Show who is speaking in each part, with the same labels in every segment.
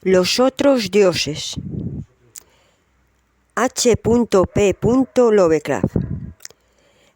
Speaker 1: Los otros dioses. H.P. Lovecraft.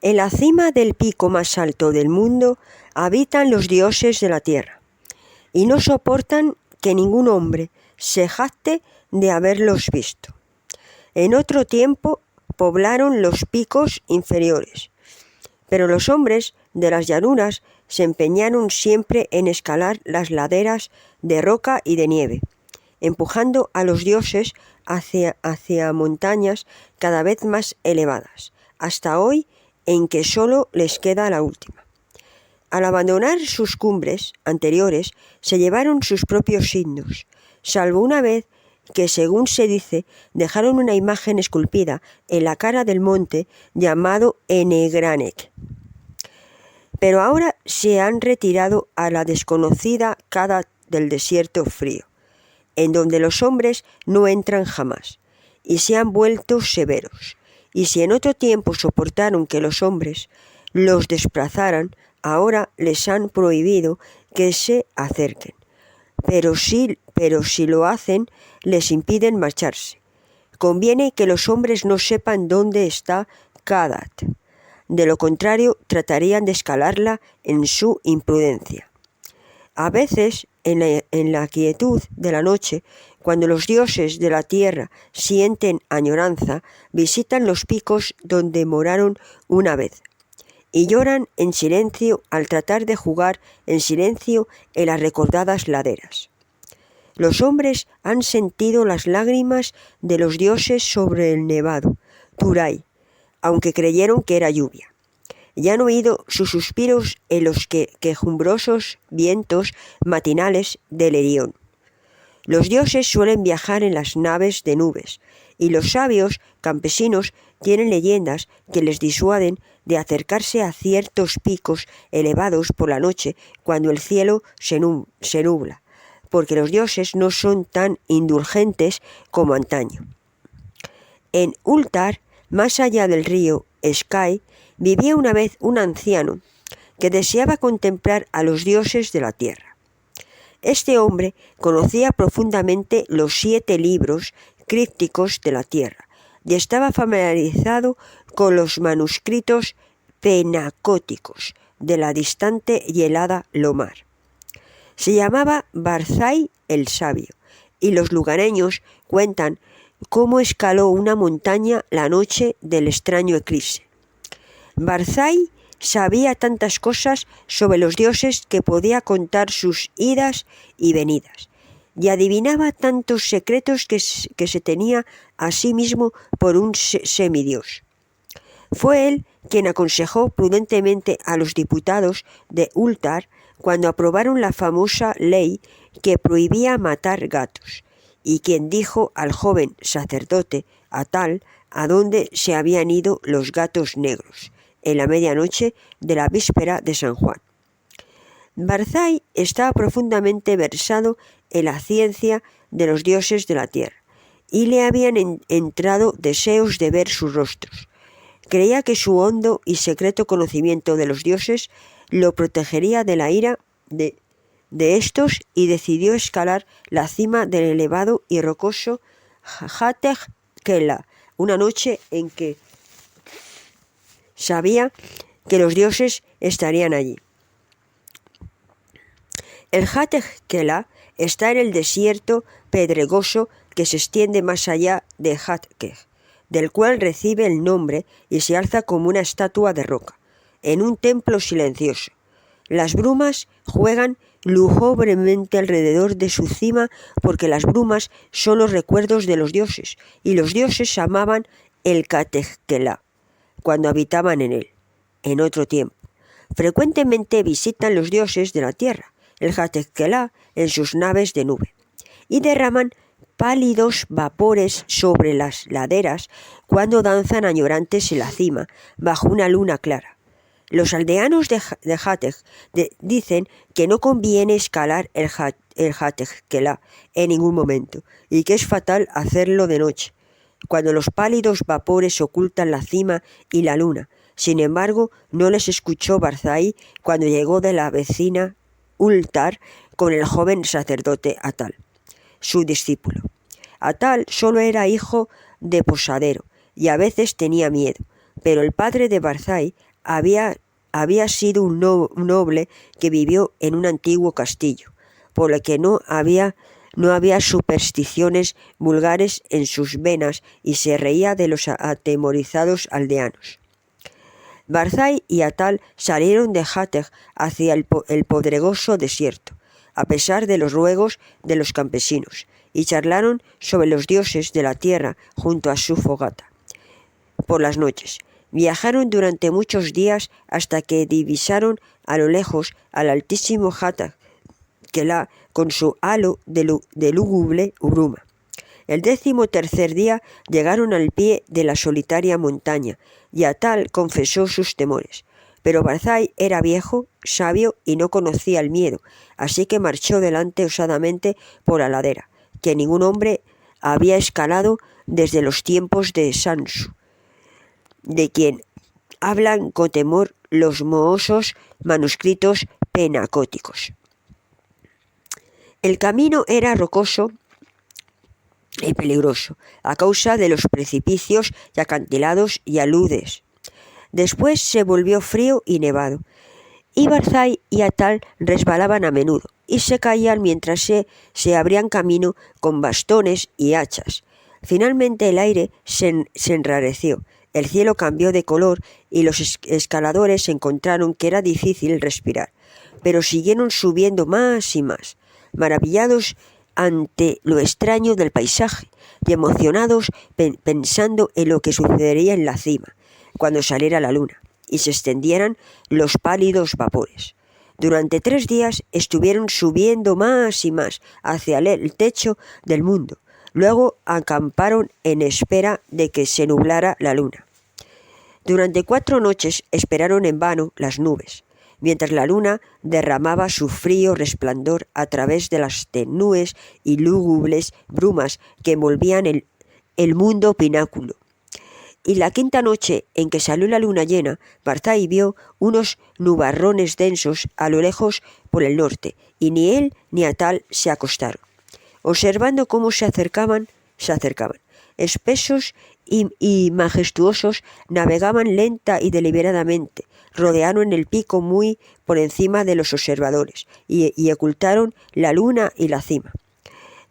Speaker 1: En la cima del pico más alto del mundo habitan los dioses de la tierra, y no soportan que ningún hombre se jacte de haberlos visto. En otro tiempo poblaron los picos inferiores, pero los hombres de las llanuras se empeñaron siempre en escalar las laderas de roca y de nieve, empujando a los dioses hacia montañas cada vez más elevadas, hasta hoy en que solo les queda la última. Al abandonar sus cumbres anteriores, se llevaron sus propios signos, salvo una vez que, según se dice, dejaron una imagen esculpida en la cara del monte llamado Enegranek. Pero ahora se han retirado a la desconocida Cada del desierto frío, en donde los hombres no entran jamás, y se han vuelto severos. Y si en otro tiempo soportaron que los hombres los desplazaran, ahora les han prohibido que se acerquen. Pero si lo hacen, les impiden marcharse. Conviene que los hombres no sepan dónde está Kadat. De lo contrario, tratarían de escalarla en su imprudencia. A veces, en la quietud de la noche, cuando los dioses de la tierra sienten añoranza, visitan los picos donde moraron una vez, y lloran en silencio al tratar de jugar en silencio en las recordadas laderas. Los hombres han sentido las lágrimas de los dioses sobre el nevado Turay, aunque creyeron que era lluvia, y han oído sus suspiros en los quejumbrosos vientos matinales del Erión. Los dioses suelen viajar en las naves de nubes, y los sabios campesinos tienen leyendas que les disuaden de acercarse a ciertos picos elevados por la noche cuando el cielo se nubla, porque los dioses no son tan indulgentes como antaño. En Ultar, más allá del río Sky, vivía una vez un anciano que deseaba contemplar a los dioses de la tierra. Este hombre conocía profundamente los 7 libros crípticos de la tierra y estaba familiarizado con los manuscritos penacóticos de la distante y helada Lomar. Se llamaba Barzai el Sabio, y los lugareños cuentan cómo escaló una montaña la noche del extraño eclipse. Barzai sabía tantas cosas sobre los dioses que podía contar sus idas y venidas, y adivinaba tantos secretos que se tenía a sí mismo por un semidios. Fue él quien aconsejó prudentemente a los diputados de Ultar cuando aprobaron la famosa ley que prohibía matar gatos, y quien dijo al joven sacerdote Atal a dónde se habían ido los gatos negros en la medianoche de la víspera de San Juan. Barzai estaba profundamente versado en la ciencia de los dioses de la tierra, y le habían entrado deseos de ver sus rostros. Creía que su hondo y secreto conocimiento de los dioses lo protegería de la ira de estos, y decidió escalar la cima del elevado y rocoso Hateg Kela una noche en que sabía que los dioses estarían allí. El Hateg Kela está en el desierto pedregoso que se extiende más allá de Hatkej, del cual recibe el nombre y se alza como una estatua de roca, en un templo silencioso. Las brumas juegan lúgubremente alrededor de su cima, porque las brumas son los recuerdos de los dioses, y los dioses amaban el Hateg Kela cuando habitaban en él. En otro tiempo, frecuentemente visitan los dioses de la tierra el Hateg Kela en sus naves de nube, y derraman pálidos vapores sobre las laderas cuando danzan añorantes en la cima bajo una luna clara. Los aldeanos de Hateg dicen que no conviene escalar el Hateg Kela en ningún momento, y que es fatal hacerlo de noche, cuando los pálidos vapores ocultan la cima y la luna. Sin embargo, no les escuchó Barzai cuando llegó de la vecina Ultar con el joven sacerdote Atal. su discípulo. Atal solo era hijo de posadero y a veces tenía miedo, pero el padre de Barzai había sido un noble que vivió en un antiguo castillo, por lo que no había supersticiones vulgares en sus venas y se reía de los atemorizados aldeanos. Barzai y Atal salieron de Hateg hacia el pedregoso desierto, a pesar de los ruegos de los campesinos, y charlaron sobre los dioses de la tierra junto a su fogata. Por las noches, viajaron durante muchos días hasta que divisaron a lo lejos al altísimo Hateg, con su halo de lúgubre bruma. El 13º día llegaron al pie de la solitaria montaña, y Atal confesó sus temores. Pero Barzai era viejo, sabio y no conocía el miedo, así que marchó delante osadamente por la ladera, que ningún hombre había escalado desde los tiempos de Sansu, de quien hablan con temor los mohosos manuscritos penacóticos. El camino era rocoso y peligroso, a causa de los precipicios y acantilados y aludes. Después se volvió frío y nevado, y Barzai y Atal resbalaban a menudo, y se caían mientras se abrían camino con bastones y hachas. Finalmente el aire se enrareció, el cielo cambió de color y los escaladores encontraron que era difícil respirar, pero siguieron subiendo más y más, maravillados ante lo extraño del paisaje y emocionados pensando en lo que sucedería en la cima, cuando saliera la luna y se extendieran los pálidos vapores. Durante 3 días estuvieron subiendo más y más hacia el techo del mundo. Luego acamparon en espera de que se nublara la luna. Durante 4 noches esperaron en vano las nubes, mientras la luna derramaba su frío resplandor a través de las tenues y lúgubres brumas que envolvían el mundo pináculo. Y la 5ª noche, en que salió la luna llena, Barzai vio unos nubarrones densos a lo lejos por el norte, y ni él ni Atal se acostaron. Observando cómo se acercaban. Espesos y majestuosos, navegaban lenta y deliberadamente, rodearon el pico muy por encima de los observadores y ocultaron la luna y la cima.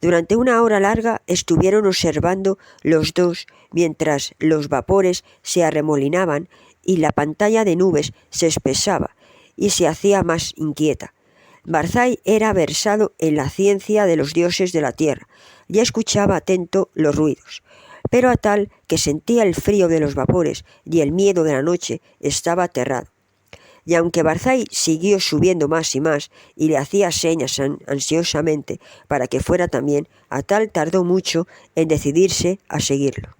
Speaker 1: Durante 1 hora larga estuvieron observando los dos, mientras los vapores se arremolinaban y la pantalla de nubes se espesaba y se hacía más inquieta. Barzai era versado en la ciencia de los dioses de la tierra y escuchaba atento los ruidos, pero Atal, que sentía el frío de los vapores y el miedo de la noche, estaba aterrado. Y aunque Barzai siguió subiendo más y más y le hacía señas ansiosamente para que fuera también, Atal tardó mucho en decidirse a seguirlo.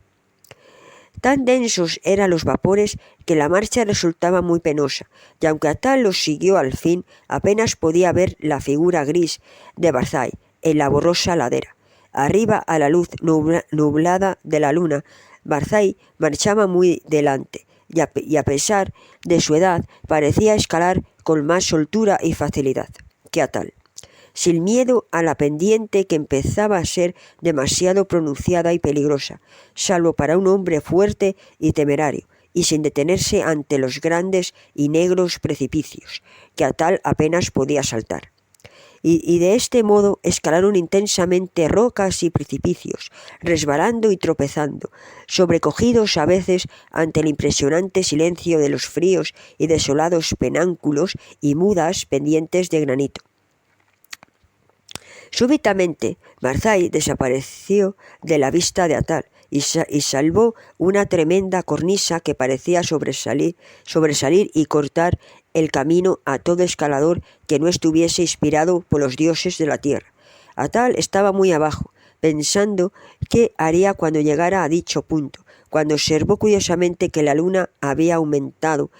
Speaker 1: Tan densos eran los vapores que la marcha resultaba muy penosa, y aunque Atal los siguió al fin, apenas podía ver la figura gris de Barzai en la borrosa ladera. Arriba, a la luz nublada de la luna, Barzai marchaba muy delante, y a pesar de su edad parecía escalar con más soltura y facilidad que Atal, sin miedo a la pendiente que empezaba a ser demasiado pronunciada y peligrosa, salvo para un hombre fuerte y temerario, y sin detenerse ante los grandes y negros precipicios que Atal apenas podía saltar. Y de este modo escalaron intensamente rocas y precipicios, resbalando y tropezando, sobrecogidos a veces ante el impresionante silencio de los fríos y desolados penáculos y mudas pendientes de granito. Súbitamente, Barzai desapareció de la vista de Atal y salvó una tremenda cornisa que parecía sobresalir y cortar el camino a todo escalador que no estuviese inspirado por los dioses de la tierra. Atal estaba muy abajo, pensando qué haría cuando llegara a dicho punto, cuando observó curiosamente que la luna había aumentado,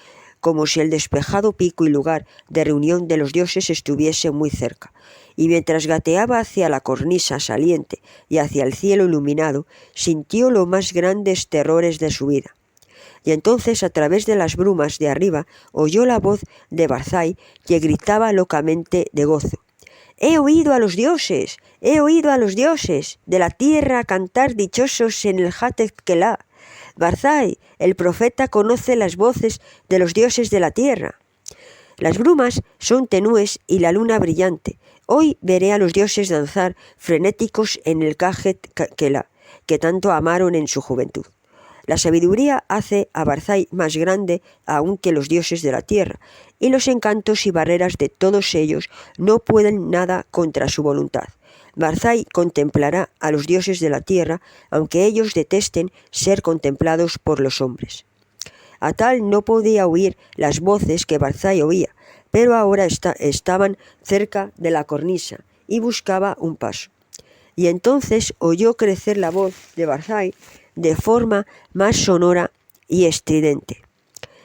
Speaker 1: como si el despejado pico y lugar de reunión de los dioses estuviese muy cerca. Y mientras gateaba hacia la cornisa saliente y hacia el cielo iluminado, sintió los más grandes terrores de su vida. Y entonces, a través de las brumas de arriba, oyó la voz de Barzai, que gritaba locamente de gozo. He oído a los dioses de la tierra cantar dichosos en el Hatekkelá. Barzai, el profeta, conoce las voces de los dioses de la tierra. Las brumas son tenues y la luna brillante. Hoy veré a los dioses danzar frenéticos en el Hatekkelá, que tanto amaron en su juventud. La sabiduría hace a Barzai más grande aún que los dioses de la tierra, y los encantos y barreras de todos ellos no pueden nada contra su voluntad. Barzai contemplará a los dioses de la tierra, aunque ellos detesten ser contemplados por los hombres. Atal no podía oír las voces que Barzai oía, pero ahora estaban cerca de la cornisa y buscaba un paso. Y entonces oyó crecer la voz de Barzai de forma más sonora y estridente.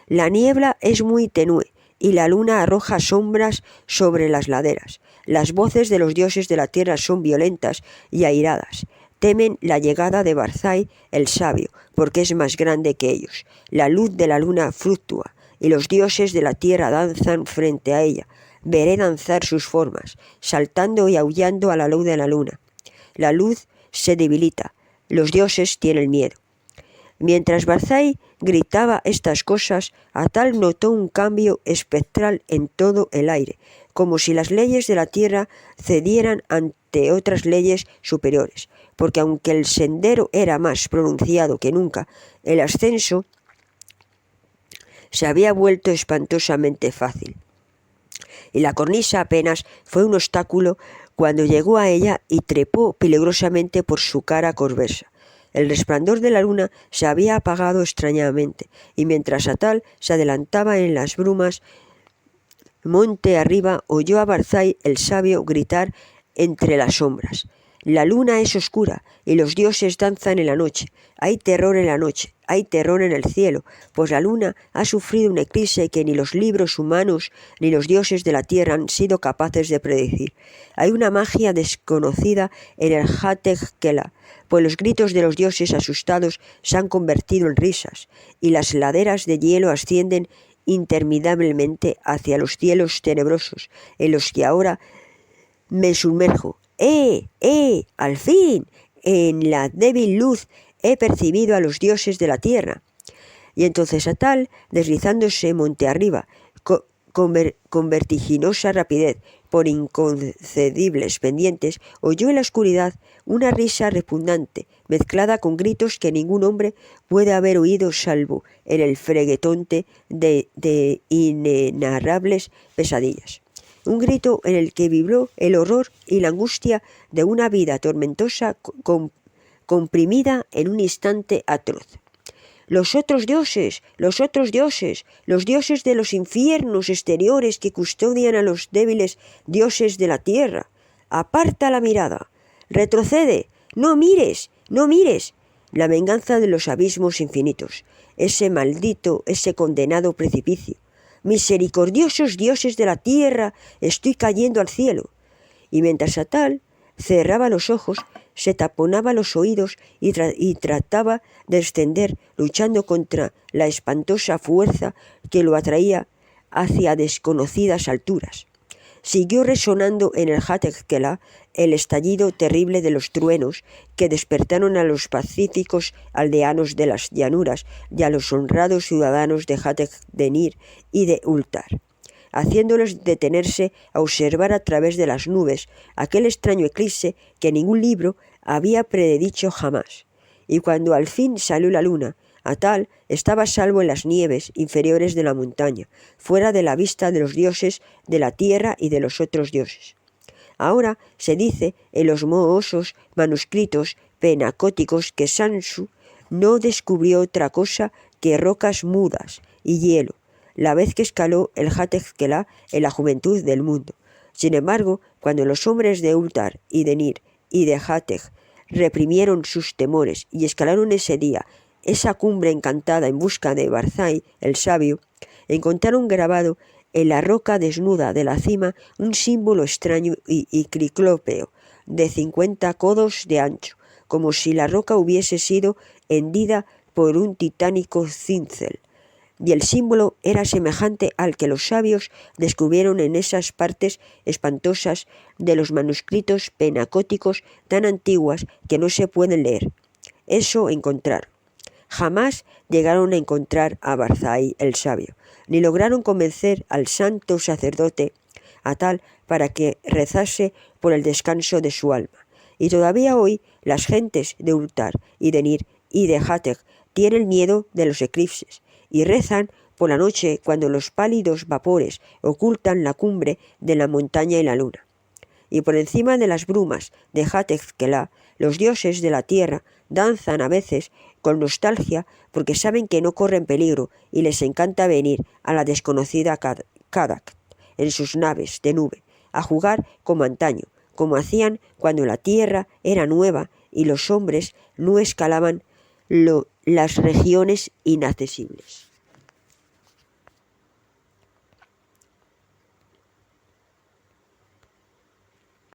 Speaker 1: La niebla es muy tenue y la luna arroja sombras sobre las laderas. Las voces de los dioses de la tierra son violentas y airadas. Temen la llegada de Barzai el sabio, porque es más grande que ellos. La luz de la luna fluctúa y los dioses de la tierra danzan frente a ella. Veré danzar sus formas, saltando y aullando a la luz de la luna. La luz se debilita. Los dioses tienen miedo. Mientras Barzai gritaba estas cosas, Atal notó un cambio espectral en todo el aire, como si las leyes de la tierra cedieran ante otras leyes superiores, porque aunque el sendero era más pronunciado que nunca, el ascenso se había vuelto espantosamente fácil. Y la cornisa apenas fue un obstáculo cuando llegó a ella y trepó peligrosamente por su cara corvesa. El resplandor de la luna se había apagado extrañamente, y mientras Atal se adelantaba en las brumas, monte arriba oyó a Barzai el sabio gritar entre las sombras. La luna es oscura y los dioses danzan en la noche. Hay terror en la noche, hay terror en el cielo, pues la luna ha sufrido un eclipse que ni los libros humanos ni los dioses de la tierra han sido capaces de predecir. Hay una magia desconocida en el Hatekkelá, pues los gritos de los dioses asustados se han convertido en risas, y las laderas de hielo ascienden interminablemente hacia los cielos tenebrosos, en los que ahora me sumerjo. Al fin, en la débil luz he percibido a los dioses de la tierra. Y entonces Atal, deslizándose monte arriba, con vertiginosa rapidez, por inconcebibles pendientes, oyó en la oscuridad una risa repugnante, mezclada con gritos que ningún hombre puede haber oído salvo en el freguetonte de inenarrables pesadillas. Un grito en el que vibró el horror y la angustia de una vida tormentosa comprimida en un instante atroz. Los otros dioses, los dioses de los infiernos exteriores que custodian a los débiles dioses de la tierra. Aparta la mirada, retrocede, no mires. La venganza de los abismos infinitos, ese maldito, ese condenado precipicio. Misericordiosos dioses de la tierra, estoy cayendo al cielo. Y mientras Atal cerraba los ojos, se taponaba los oídos y trataba de descender, luchando contra la espantosa fuerza que lo atraía hacia desconocidas alturas. Siguió resonando en el Hatekkelá el estallido terrible de los truenos que despertaron a los pacíficos aldeanos de las llanuras y a los honrados ciudadanos de Hatek-Denir y de Ultar, haciéndolos detenerse a observar a través de las nubes aquel extraño eclipse que ningún libro había predicho jamás. Y cuando al fin salió la luna, Atal estaba a salvo en las nieves inferiores de la montaña, fuera de la vista de los dioses de la tierra y de los otros dioses. Ahora se dice en los mohosos manuscritos penacóticos que Sansu no descubrió otra cosa que rocas mudas y hielo, la vez que escaló el Hatekkelá en la juventud del mundo. Sin embargo, cuando los hombres de Ultar y de Nir y de Hatek reprimieron sus temores y escalaron ese día esa cumbre encantada en busca de Barzai, el sabio, encontraron grabado en la roca desnuda de la cima un símbolo extraño y ciclópeo de 50 codos de ancho, como si la roca hubiese sido hendida por un titánico cincel. y el símbolo era semejante al que los sabios descubrieron en esas partes espantosas de los manuscritos penacóticos tan antiguas que no se pueden leer. Eso encontraron. Jamás llegaron a encontrar a Barzai el sabio, ni lograron convencer al santo sacerdote a tal para que rezase por el descanso de su alma. Y todavía hoy las gentes de Uttar y de Nir y de Hateg tienen miedo de los eclipses y rezan por la noche cuando los pálidos vapores ocultan la cumbre de la montaña y la luna. Y por encima de las brumas de Hateg-Kelá, los dioses de la tierra danzan a veces con nostalgia porque saben que no corren peligro y les encanta venir a la desconocida Kadak en sus naves de nube, a jugar como antaño, como hacían cuando la tierra era nueva y los hombres no escalaban las regiones inaccesibles.